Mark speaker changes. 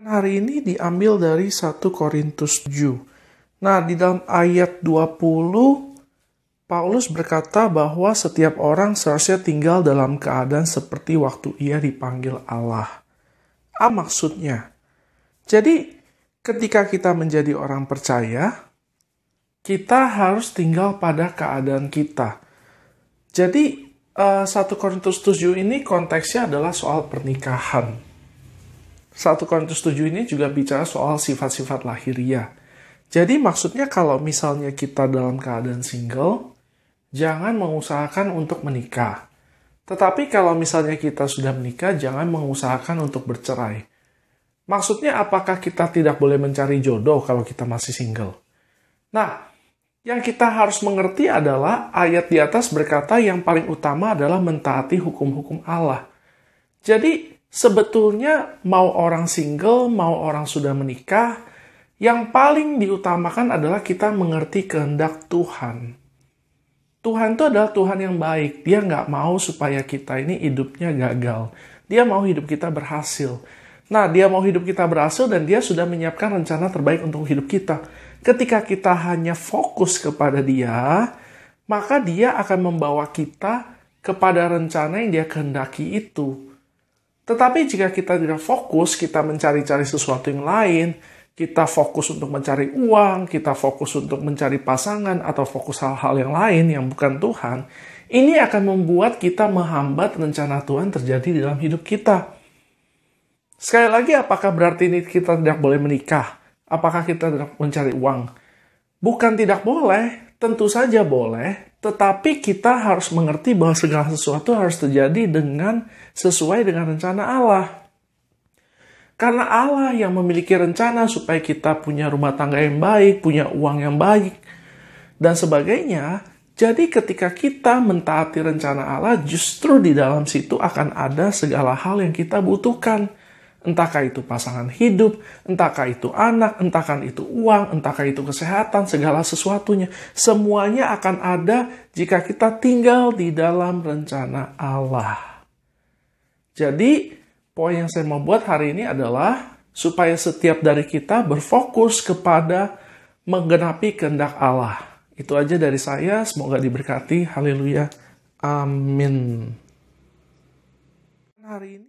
Speaker 1: Hari ini diambil dari 1 Korintus 7. Nah, di dalam ayat 20, Paulus berkata bahwa setiap orang seharusnya tinggal dalam keadaan seperti waktu ia dipanggil Allah. Apa maksudnya? Jadi, ketika kita menjadi orang percaya, kita harus tinggal pada keadaan kita. Jadi, 1 Korintus 7 ini konteksnya adalah soal pernikahan. 1 Korintus 7 ini juga bicara soal sifat-sifat lahiriah. Jadi maksudnya kalau misalnya kita dalam keadaan single, jangan mengusahakan untuk menikah. Tetapi kalau misalnya kita sudah menikah, jangan mengusahakan untuk bercerai. Maksudnya apakah kita tidak boleh mencari jodoh kalau kita masih single? Nah, yang kita harus mengerti adalah ayat di atas berkata yang paling utama adalah mentaati hukum-hukum Allah. Jadi, sebetulnya mau orang single, mau orang sudah menikah, yang paling diutamakan adalah kita mengerti kehendak Tuhan. Tuhan itu adalah Tuhan yang baik. Dia nggak mau supaya kita ini hidupnya gagal. Dia mau hidup kita berhasil. Nah, dia mau hidup kita berhasil dan dia sudah menyiapkan rencana terbaik untuk hidup kita. Ketika kita hanya fokus kepada dia, maka dia akan membawa kita kepada rencana yang dia kehendaki itu. Tetapi jika kita tidak fokus, kita mencari-cari sesuatu yang lain, kita fokus untuk mencari uang, kita fokus untuk mencari pasangan, atau fokus hal-hal yang lain yang bukan Tuhan, ini akan membuat kita menghambat rencana Tuhan terjadi di dalam hidup kita. Sekali lagi, apakah berarti ini kita tidak boleh menikah? Apakah kita tidak mencari uang? Bukan tidak boleh, tentu saja boleh, tetapi kita harus mengerti bahwa segala sesuatu harus terjadi sesuai dengan rencana Allah. Karena Allah yang memiliki rencana supaya kita punya rumah tangga yang baik, punya uang yang baik, dan sebagainya. Jadi ketika kita mentaati rencana Allah, justru di dalam situ akan ada segala hal yang kita butuhkan. Entahkah itu pasangan hidup, entahkah itu anak, entahkah itu uang, entahkah itu kesehatan, segala sesuatunya. Semuanya akan ada jika kita tinggal di dalam rencana Allah. Jadi, poin yang saya mau buat hari ini adalah supaya setiap dari kita berfokus kepada menggenapi kehendak Allah. Itu aja dari saya, semoga diberkati. Haleluya. Amin. Hari ini